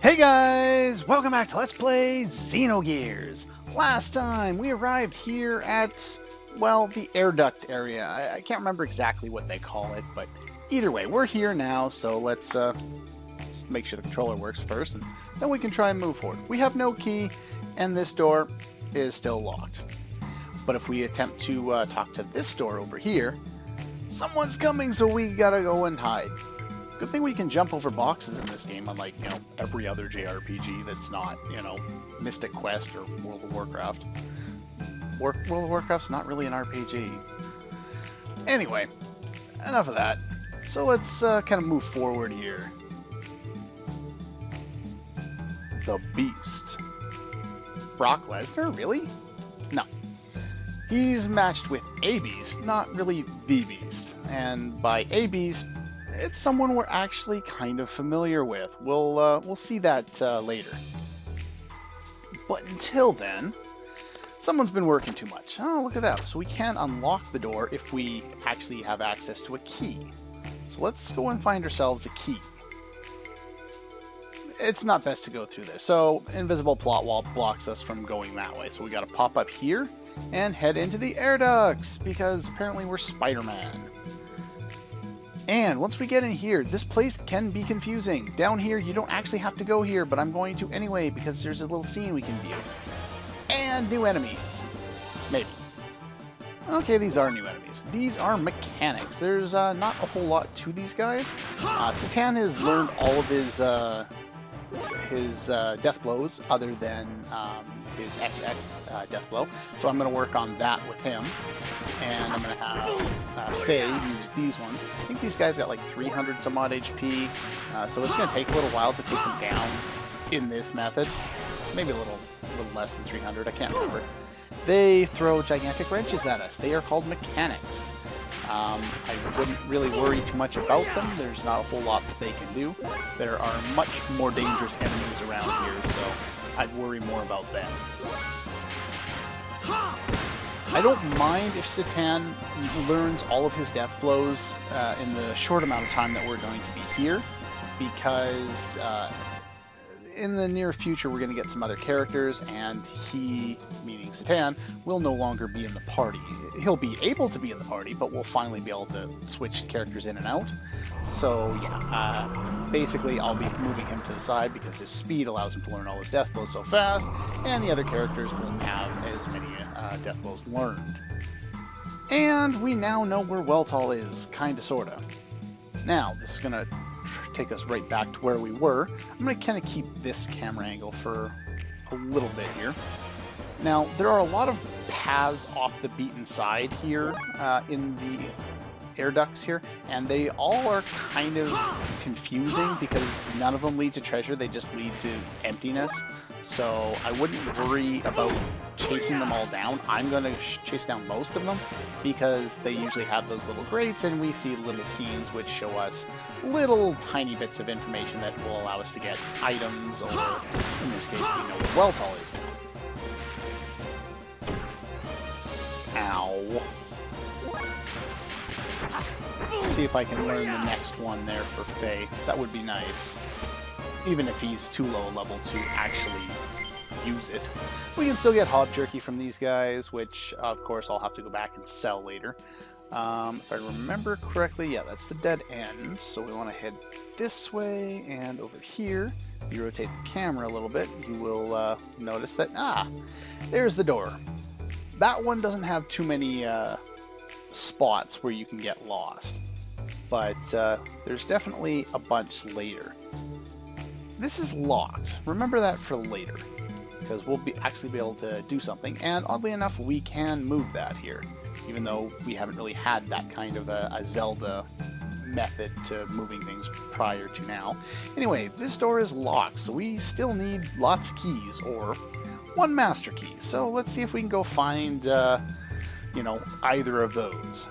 Hey guys! Welcome back to Let's Play Xenogears! Last time we arrived here at, well, the air duct area. I can't remember exactly what they call it, but either way, we're here now, so let's just make sure the controller works first, and then we can try and move forward. We have no key, and this door is still locked. But if we attempt to talk to this door over here, someone's coming, so we gotta go and hide. Good thing we can jump over boxes in this game, unlike, every other JRPG that's not, Mystic Quest or World of Warcraft. World of Warcraft's not really an RPG. Anyway, enough of that. So let's kind of move forward here. The Beast. Brock Lesnar? Really? No. He's matched with a Beast, not really the Beast. And by a Beast, it's someone we're actually kind of familiar with. We'll see that later. But until then, someone's been working too much. Oh, look at that. So we can unlock the door if we actually have access to a key. So let's go and find ourselves a key. It's not best to go through there. So invisible plot wall blocks us from going that way. So we gotta pop up here and head into the air ducts because apparently we're Spider-Man. And once we get in here, this place can be confusing. Down here, you don't actually have to go here, but I'm going to anyway because there's a little scene we can view. And new enemies. Maybe. Okay, these are new enemies. These are mechanics. There's not a whole lot to these guys. Satan has learned all of his death blows other than his XX death blow. So I'm going to work on that with him. And I'm going to have Faye use these ones. I think these guys got like 300 some odd HP, so it's going to take a little while to take them down in this method. Maybe a little less than 300, I can't remember. They throw gigantic wrenches at us. They are called mechanics. I wouldn't really worry too much about them. There's not a whole lot that they can do. There are much more dangerous enemies around here, so I'd worry more about them. I don't mind if Satan learns all of his death blows in the short amount of time that we're going to be here, because in the near future we're going to get some other characters, and he, meaning Satan, will no longer be in the party. He'll be able to be in the party, but we'll finally be able to switch characters in and out. So yeah, basically I'll be moving him to the side because his speed allows him to learn all his death blows so fast, and the other characters won't have as many death blows learned. And we now know where Weltall is, kinda sorta. Now, this is gonna take us right back to where we were. I'm gonna kinda keep this camera angle for a little bit here. Now, there are a lot of paths off the beaten side here in the air ducts here, and they all are kind of confusing because none of them lead to treasure, they just lead to emptiness. So I wouldn't worry about chasing them all down. I'm going to chase down most of them because they usually have those little grates, and we see little scenes which show us little tiny bits of information that will allow us to get items, or in this case we know where Weltall is now. Ow. See if I can learn the next one there for Faye. That would be nice. Even if he's too low a level to actually use it. We can still get hog jerky from these guys, which of course I'll have to go back and sell later. If I remember correctly, yeah, that's the dead end. So we want to head this way, and over here, if you rotate the camera a little bit, you will notice that, there's the door. That one doesn't have too many spots where you can get lost, but there's definitely a bunch later. This is locked. Remember that for later, because we'll actually be able to do something, and oddly enough we can move that here, even though we haven't really had that kind of a Zelda method to moving things prior to now. Anyway, this door is locked, so we still need lots of keys, or one master key. So let's see if we can go find either of those.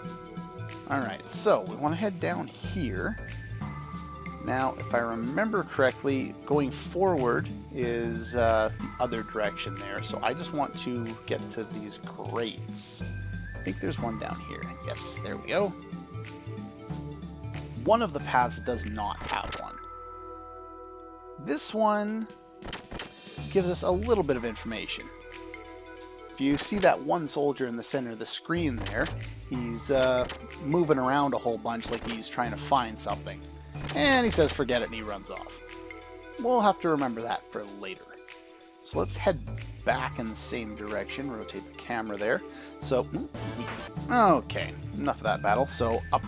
Alright, so we want to head down here. Now, if I remember correctly, going forward is the other direction there, so I just want to get to these grates. I think there's one down here. Yes, there we go. One of the paths does not have one. This one gives us a little bit of information. If you see that one soldier in the center of the screen there, he's moving around a whole bunch like he's trying to find something. And he says forget it and he runs off. We'll have to remember that for later. So let's head back in the same direction, rotate the camera there. So, okay, enough of that battle. So up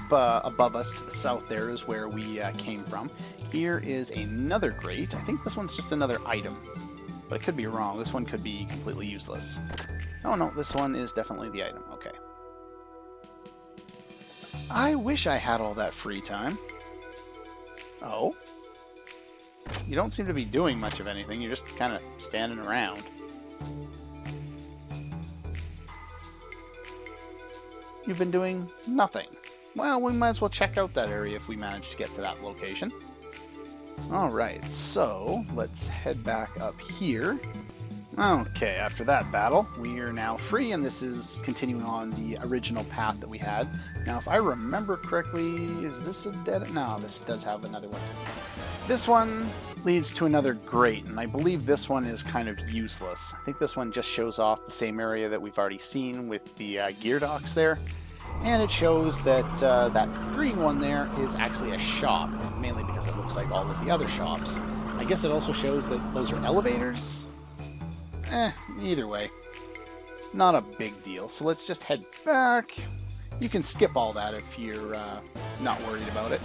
above us to the south there is where we came from. Here is another grate. I think this one's just another item, but I could be wrong. This one could be completely useless. Oh no, this one is definitely the item. Okay. I wish I had all that free time. Oh? You don't seem to be doing much of anything. You're just kind of standing around. You've been doing nothing. Well, we might as well check out that area if we manage to get to that location. Alright, so let's head back up here. Okay, after that battle, we are now free, and this is continuing on the original path that we had. Now, if I remember correctly, is this a dead... No, this does have another one. This one leads to another grate, and I believe this one is kind of useless. I think this one just shows off the same area that we've already seen with the gear docks there. And it shows that that green one there is actually a shop, mainly because it looks like all of the other shops. I guess it also shows that those are elevators? Either way, not a big deal. So let's just head back. You can skip all that if you're not worried about it.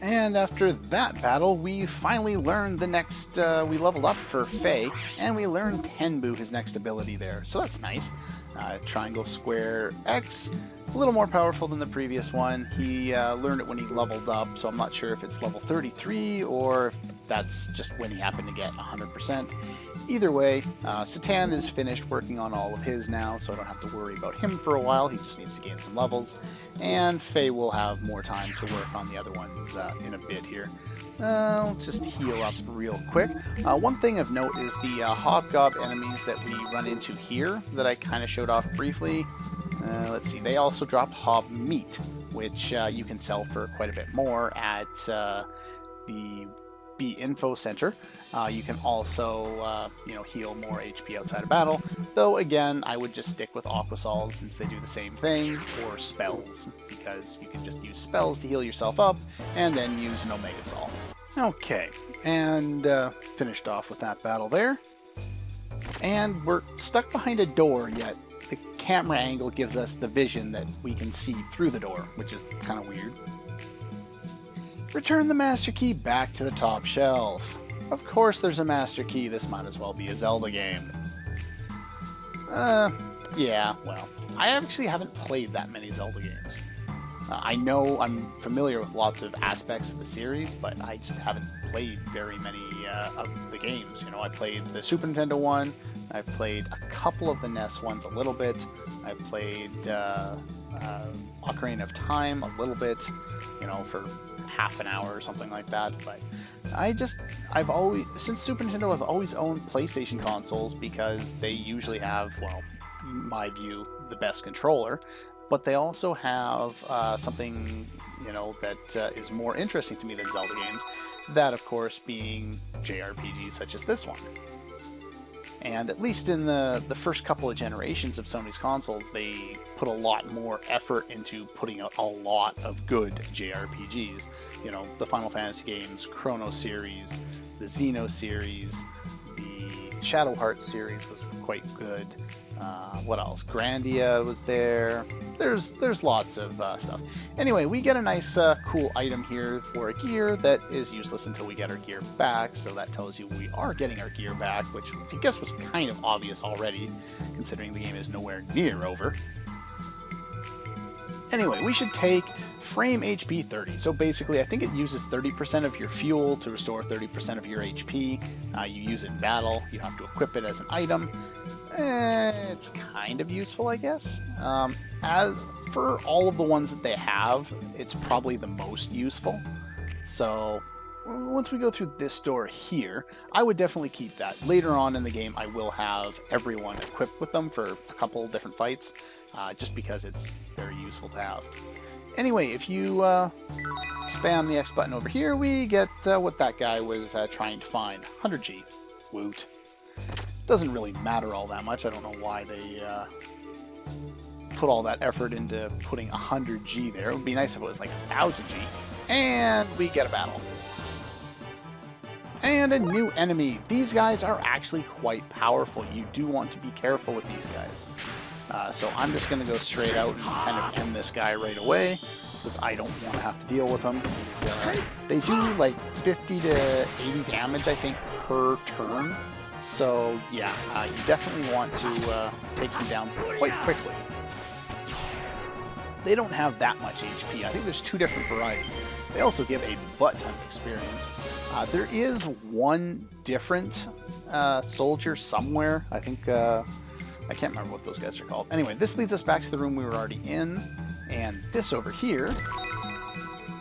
And after that battle, we finally learned the next, we leveled up for Faye, and we learned Tenbu, his next ability there. So that's nice. Triangle, square, X, a little more powerful than the previous one. He learned it when he leveled up, so I'm not sure if it's level 33 or if that's just when he happened to get 100%. Either way, Satan is finished working on all of his now, so I don't have to worry about him for a while. He just needs to gain some levels. And Faye will have more time to work on the other ones in a bit here. Let's just heal up real quick. One thing of note is the Hobgob enemies that we run into here that I kind of showed off briefly. Let's see, they also drop Hob Meat, which you can sell for quite a bit more at the B Info Center. You can also, heal more HP outside of battle. Though again, I would just stick with Aquasols since they do the same thing, or spells, because you can just use spells to heal yourself up, and then use an Omega Sol. Okay, and finished off with that battle there. And we're stuck behind a door, yet the camera angle gives us the vision that we can see through the door, which is kind of weird. Return the Master Key back to the top shelf. Of course there's a Master Key, this might as well be a Zelda game. Yeah, well, I actually haven't played that many Zelda games. I know I'm familiar with lots of aspects of the series, but I just haven't played very many of the games. You know, I played the Super Nintendo one, I've played a couple of the NES ones a little bit, I've played Ocarina of Time a little bit, for half an hour or something like that, but I've always, since Super Nintendo, I've always owned PlayStation consoles because they usually have, well, in my view, the best controller, but they also have something, that is more interesting to me than Zelda games, that of course being JRPGs such as this one. And at least in the first couple of generations of Sony's consoles, they put a lot more effort into putting out a lot of good JRPGs. The Final Fantasy games, Chrono series, the Xeno series, the Shadow Hearts series was quite good. What else? Grandia was there. There's lots of stuff. Anyway, we get a nice cool item here for a gear that is useless until we get our gear back, so that tells you we are getting our gear back, which I guess was kind of obvious already, considering the game is nowhere near over. Anyway, we should take Frame HP 30. So basically, I think it uses 30% of your fuel to restore 30% of your HP. You use it in battle. You have to equip it as an item. It's kind of useful, I guess. As for all of the ones that they have, it's probably the most useful. So once we go through this door here, I would definitely keep that. Later on in the game, I will have everyone equipped with them for a couple different fights, just because it's very useful to have. Anyway, if you spam the X button over here, we get what that guy was trying to find. 100G. Woot. Doesn't really matter all that much. I don't know why they put all that effort into putting 100G there. It would be nice if it was like 1000G. And we get a battle. And a new enemy. These guys are actually quite powerful. You do want to be careful with these guys. So I'm just going to go straight out and kind of end this guy right away, because I don't want to have to deal with them. They do like 50 to 80 damage, I think, per turn. So yeah, you definitely want to take them down quite quickly. They don't have that much HP. I think there's two different varieties. They also give a butt ton of experience. There is one different soldier somewhere. I think, I can't remember what those guys are called. Anyway, this leads us back to the room we were already in. And this over here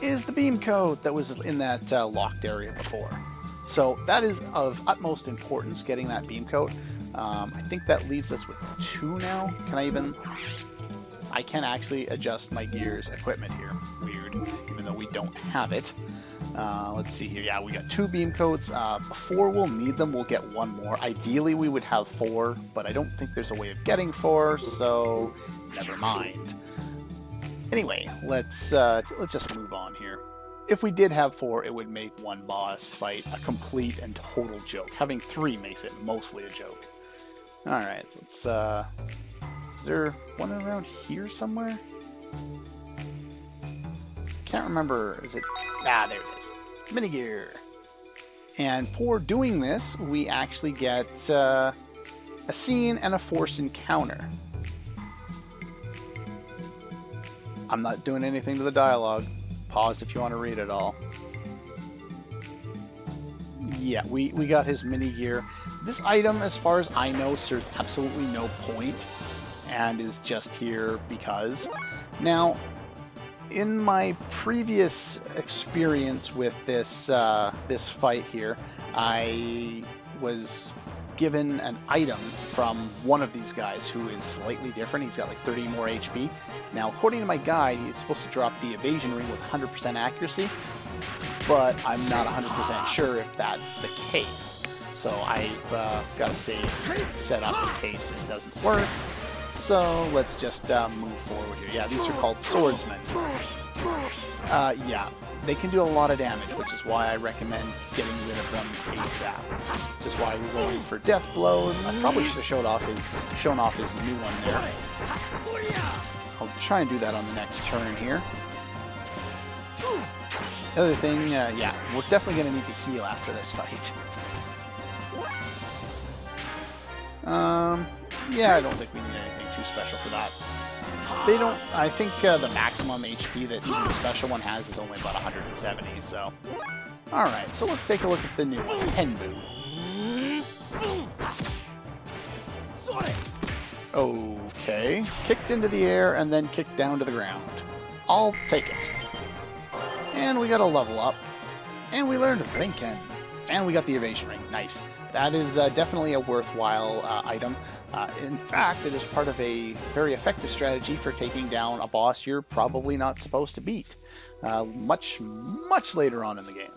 is the beam code that was in that locked area before. So that is of utmost importance, getting that beam code. I think that leaves us with 2 now. I can actually adjust my gears equipment here. Weird, even though we don't have it. Let's see here. Yeah, we got 2 beam codes. Before we'll need them, we'll get 1 more. Ideally, we would have 4, but I don't think there's a way of getting 4, so never mind. Anyway, let's just move on here. If we did have 4, it would make one boss fight a complete and total joke. Having 3 makes it mostly a joke. Alright, let's, is there one around here somewhere? Can't remember, is it? Ah, there it is. Minigear. And for doing this, we actually get a scene and a forced encounter. I'm not doing anything to the dialogue. Pause if you want to read it all. Yeah, we got his mini gear. This item, as far as I know, serves absolutely no point and is just here because. Now, in my previous experience with this this fight here, I was given an item from one of these guys who is slightly different. He's got like 30 more HP. Now, according to my guide, he's supposed to drop the evasion ring with 100% accuracy, but I'm not 100% sure if that's the case. So I've got a save set up in case it doesn't work. So let's just move forward here. Yeah, these are called swordsmen. Yeah, they can do a lot of damage, which is why I recommend getting rid of them ASAP. Which is why we're going for death blows. I probably should have shown off his new one there. I'll try and do that on the next turn here. The other thing, yeah, we're definitely going to need to heal after this fight. Yeah, I don't think we need anything too special for that. They don't, I think the maximum HP that even the special one has is only about 170, so. Alright, so let's take a look at the new one, Tenbu. Okay, kicked into the air and then kicked down to the ground. I'll take it. And we got a level up. And we learned Rinken. And we got the evasion ring. Nice. That is definitely a worthwhile item. In fact, it is part of a very effective strategy for taking down a boss you're probably not supposed to beat. Much later on in the game.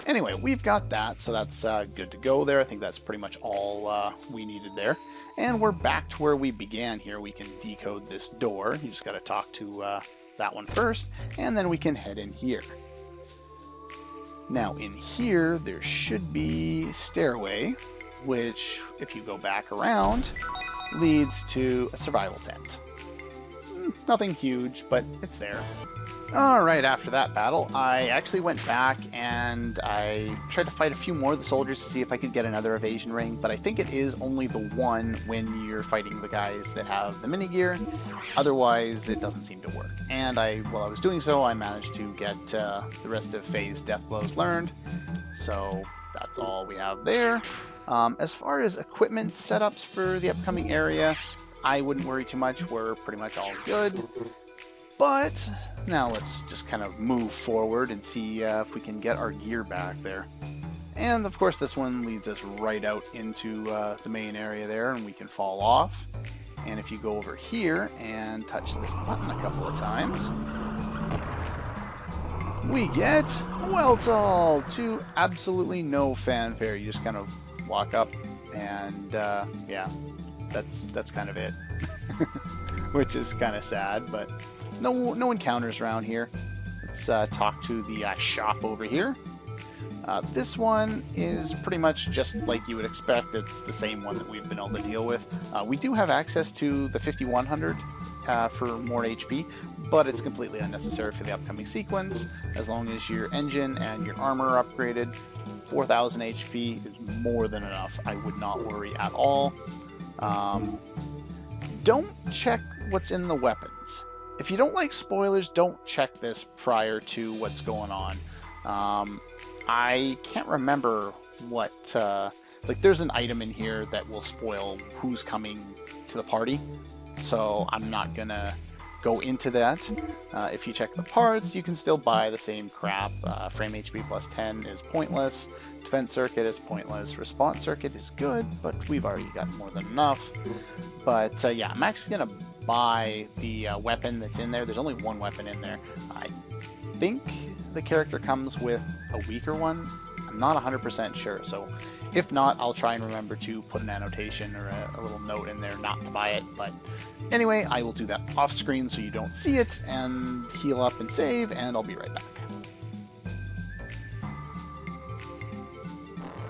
Anyway, we've got that, so that's good to go there. I think that's pretty much all we needed there. And we're back to where we began here. We can decode this door. You just got to talk to that one first, and then we can head in here. Now in here, there should be stairway, which, if you go back around, leads to a survival tent. Nothing huge, but it's there. Alright, after that battle, I actually went back and I tried to fight a few more of the soldiers to see if I could get another evasion ring, but I think it is only the one when you're fighting the guys that have the mini gear. Otherwise, it doesn't seem to work. And while I was doing so, I managed to get the rest of Faye's death blows learned. So that's all we have there. As far as equipment setups for the upcoming area, I wouldn't worry too much. We're pretty much all good. But now let's just kind of move forward and see if we can get our gear back there. And of course this one leads us right out into the main area there, and we can fall off. And if you go over here and touch this button a couple of times, we get Weltall to absolutely no fanfare. You just kind of walk up and yeah, that's kind of it. Which is kind of sad, but no encounters around here. Let's talk to the shop over here. This one is pretty much just like you would expect. It's the same one that we've been able to deal with. We do have access to the 5100 for more HP, but it's completely unnecessary for the upcoming sequence. As long as your engine and your armor are upgraded, 4000 HP is more than enough. I would not worry at all. Don't check what's in the weapons. If you don't like spoilers, don't check this prior to what's going on. I can't remember what, like there's an item in here that will spoil who's coming to the party, so I'm not gonna go into that. If you check the parts, you can still buy the same crap. Frame HP plus 10 is pointless, defense circuit is pointless, response circuit is good, but we've already got more than enough. But yeah, I'm actually gonna buy the weapon that's in there. There's only one weapon in there. I think the character comes with a weaker one. I'm not 100% sure, so if not, I'll try and remember to put an annotation or a little note in there not to buy it. But anyway, I will do that off screen so you don't see it, and heal up and save, and I'll be right back.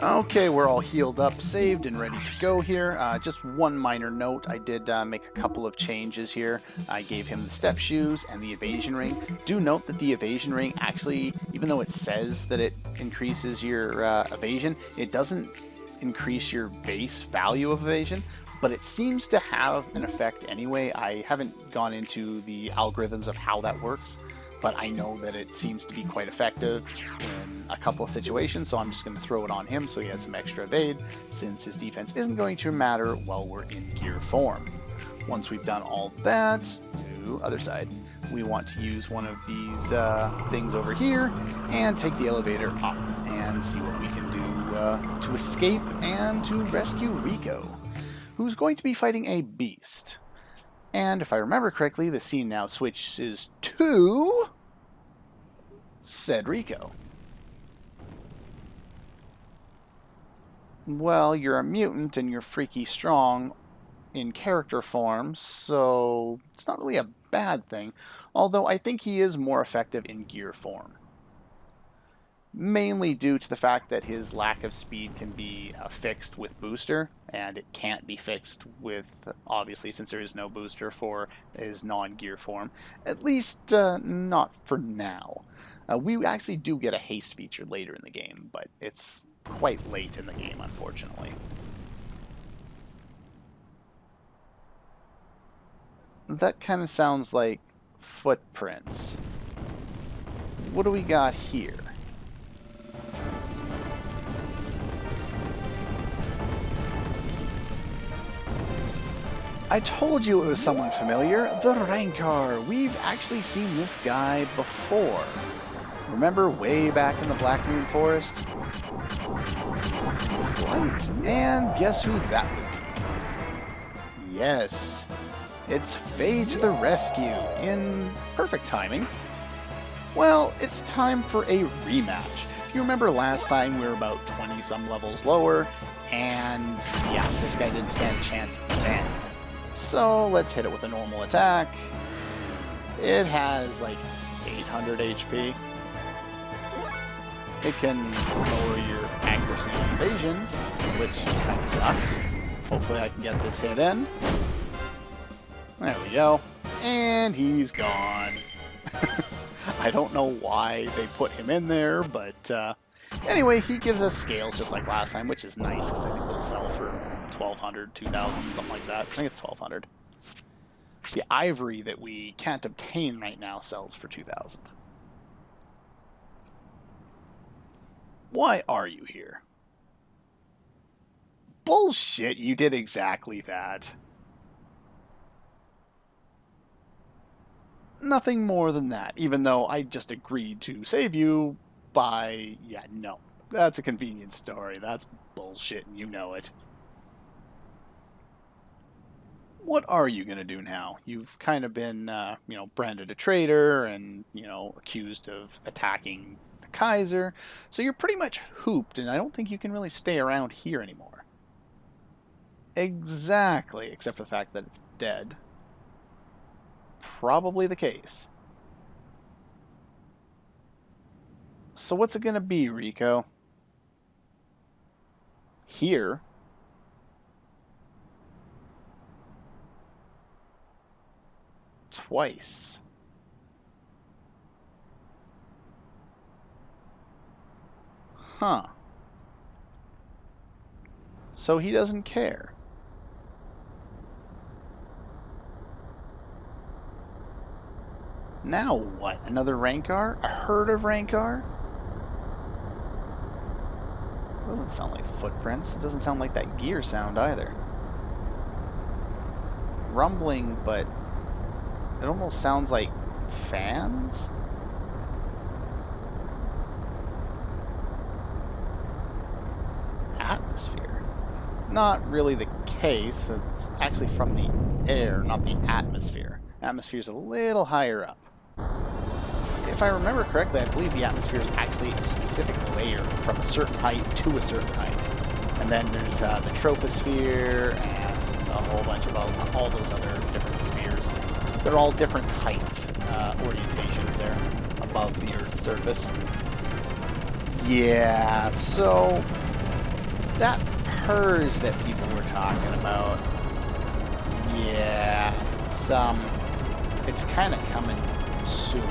Okay, we're all healed up, saved, and ready to go here. Just one minor note, I did make a couple of changes here. I gave him the step shoes and the evasion ring. Do note that the evasion ring actually, even though it says that it increases your evasion, it doesn't increase your base value of evasion, but it seems to have an effect anyway. I haven't gone into the algorithms of how that works, but I know that it seems to be quite effective in a couple of situations, so I'm just going to throw it on him so he has some extra evade, since his defense isn't going to matter while we're in gear form. Once we've done all that, other side, we want to use one of these things over here and take the elevator up and see what we can do to escape and to rescue Rico, who's going to be fighting a beast. And if I remember correctly, the scene now switches to said Rico. Well, you're a mutant and you're freaky strong in character form, so it's not really a bad thing, although I think he is more effective in gear form. Mainly due to the fact that his lack of speed can be fixed with booster, and it can't be fixed with, obviously, since there is no booster for his non-gear form. At least, not for now. We actually do get a haste feature later in the game, but it's quite late in the game, unfortunately. That kind of sounds like footprints. What do we got here? I told you it was someone familiar. The Rancor. We've actually seen this guy before. Remember way back in the Black Moon Forest? Right. And guess who that would be? Yes. It's Faye to the rescue in perfect timing. Well, it's time for a rematch. If you remember last time, we were about 20-some levels lower, and yeah, this guy didn't stand a chance then. So let's hit it with a normal attack. It has like 800 HP. It can lower your accuracy and evasion, which kind of sucks. Hopefully I can get this hit in. There we go. And he's gone. I don't know why they put him in there, but anyway, he gives us scales just like last time, which is nice because I think they'll sell for 1,200, 2,000, something like that. I think it's 1,200. The ivory that we can't obtain right now sells for 2,000. Why are you here? Bullshit, you did exactly that. Nothing more than that, even though I just agreed to save you by... yeah, no. That's a convenient story. That's bullshit, and you know it. what are you going to do now? You've kind of been, branded a traitor and, accused of attacking the Kaiser. So you're pretty much hooped, and I don't think you can really stay around here anymore. Exactly, except for the fact that it's dead. Probably the case. So what's it going to be, Rico? Here? Twice. Huh. So he doesn't care. Now what? Another Rancor? A herd of Rancor? It doesn't sound like footprints. It doesn't sound like that gear sound either. Rumbling, but it almost sounds like fans? Atmosphere. Not really the case. It's actually from the air, not the atmosphere. Atmosphere's a little higher up. If I remember correctly, I believe the atmosphere is actually a specific layer from a certain height to a certain height. And then there's the troposphere and a whole bunch of all those other different spheres. They're all different height orientations there above the Earth's surface. Yeah, so that purge that people were talking about, yeah, it's kind of coming soon.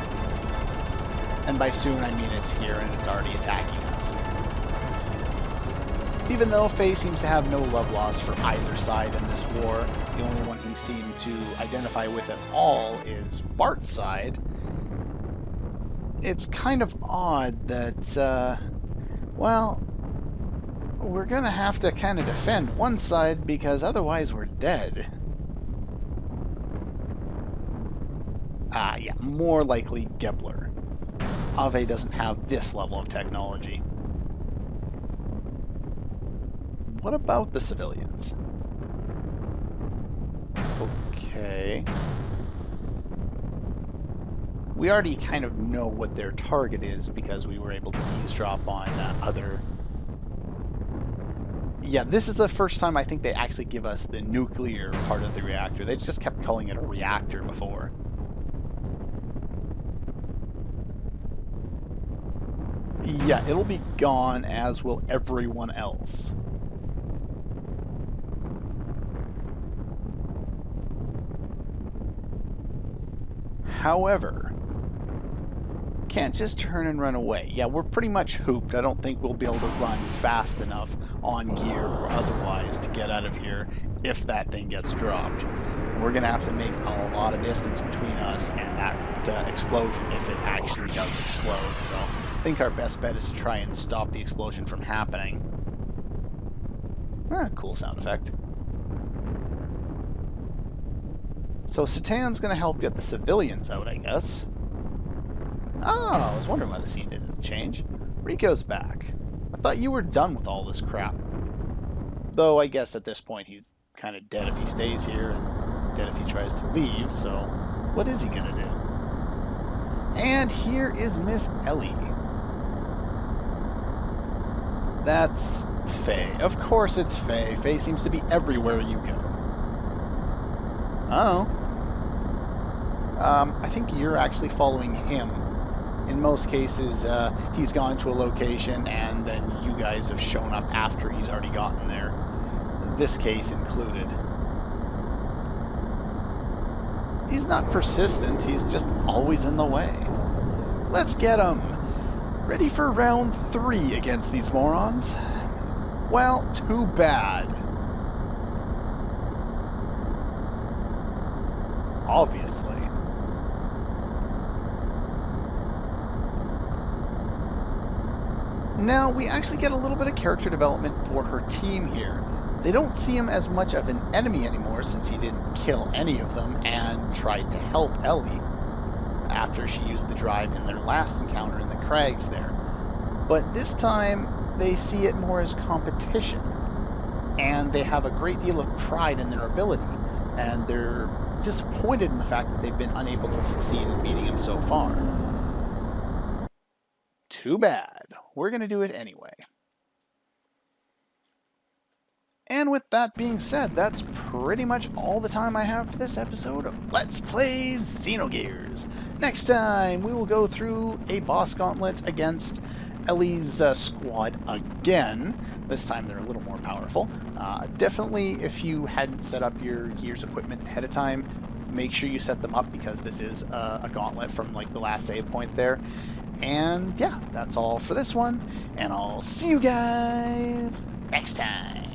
And by soon, I mean it's here and it's already attacking us. Even though Faye seems to have no love lost for either side in this war, the only one he seemed to identify with at all is Bart's side. It's kind of odd that, well, we're gonna have to kind of defend one side because otherwise we're dead. Yeah, more likely Gebler. Ave doesn't have this level of technology. What about the civilians? Okay. We already kind of know what their target is because we were able to eavesdrop on other... Yeah, this is the first time I think they actually give us the nuclear part of the reactor. They just kept calling it a reactor before. Yeah, it'll be gone, as will everyone else. However, can't just turn and run away. Yeah, we're pretty much hooped. I don't think we'll be able to run fast enough on gear or otherwise to get out of here if that thing gets dropped. We're going to have to make a lot of distance between us and that explosion if it actually does explode. So I think our best bet is to try and stop the explosion from happening. Cool sound effect. So Satan's going to help get the civilians out, I guess. Oh, I was wondering why the scene didn't change. Rico's back. I thought you were done with all this crap. Though I guess at this point he's kind of dead if he stays here and dead if he tries to leave, so what is he going to do? And here is Miss Ellie. That's Faye. Of course it's Faye. Faye seems to be everywhere you go. Oh. I think you're actually following him. In most cases, he's gone to a location and then you guys have shown up after he's already gotten there. This case included. He's not persistent, he's just always in the way. Let's get him! Ready for round 3 against these morons? Well, too bad. Obviously. Now, we actually get a little bit of character development for her team here. They don't see him as much of an enemy anymore since he didn't kill any of them and tried to help Ellie after she used the drive in their last encounter in the crags there. But this time, they see it more as competition. and they have a great deal of pride in their ability, and they're disappointed in the fact that they've been unable to succeed in beating him so far. Too bad. We're going to do it anyway. And with that being said, that's pretty much all the time I have for this episode of Let's Play Xenogears. Next time, we will go through a boss gauntlet against Ellie's squad again. This time they're a little more powerful. Definitely, if you hadn't set up your Gears equipment ahead of time, make sure you set them up, because this is a gauntlet from like the last save point there. And yeah, that's all for this one, and I'll see you guys next time.